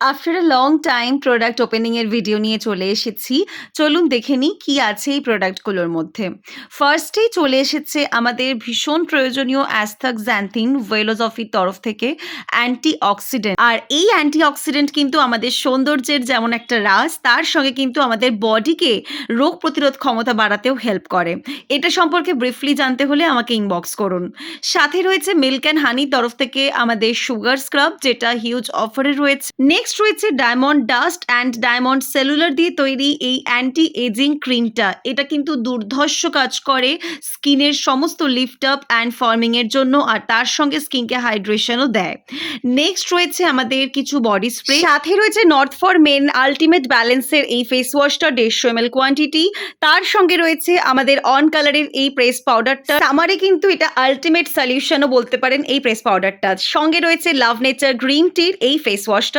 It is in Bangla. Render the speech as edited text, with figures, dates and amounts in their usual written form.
After a long time product opening এর ভিডিও নিয়ে চলে এসেছি। চলুন দেখে নিই কি আছে এই প্রোডাক্টগুলোর মধ্যে। ফার্স্টেই চলে এসেছে আমাদের ভীষণ প্রয়োজনীয় অ্যাস্থাক্সান্থিন ভেলোজফির তরফ থেকে অ্যান্টিঅক্সিডেন্ট। আর এই অ্যান্টিঅক্সিডেন্ট কিন্তু আমাদের সৌন্দর্যের যেমন একটা রাস, তার সঙ্গে কিন্তু আমাদের বডিকে রোগ প্রতিরোধ ক্ষমতা বাড়াতেও হেল্প করে। এটা সম্পর্কে ব্রিফলি জানতে হলে আমাকে ইনবক্স করুন। সাথে রয়েছে মিল্ক অ্যান্ড হানির তরফ থেকে আমাদের সুগার স্ক্রাব, যেটা হিউজ অফারে রয়েছে। নেক্সট রয়েছে diamond dust and diamond cellular দিয়ে তৈরি এই অ্যান্টি এজিং ক্রিমটা। এটা কিন্তু দুর্ধর্ষ কাজ করে স্কিনের সমস্ত লিফট আপ অ্যান্ড ফর্মিং এর জন্য, আর তার সঙ্গে স্কিনকে হাইড্রেশনও দেয়। নেক্সট রয়েছে আমাদের কিছু বডি স্প্রে, সাথে রয়েছে নর্থ ফর মেন আলটিমেট ব্যালেন্সের এই ফেস ওয়াশটা 150 ml কোয়ান্টিটি। তার সঙ্গে রয়েছে আমাদের অন কালারের এই প্রেস পাউডারটা। সামারে কিন্তু এটা আলটিমেট সলিউশনও বলতে পারেন এই প্রেস পাউডারটা। সঙ্গে রয়েছে লাভ নেচার গ্রিন টির এই ফেস ওয়াশটা।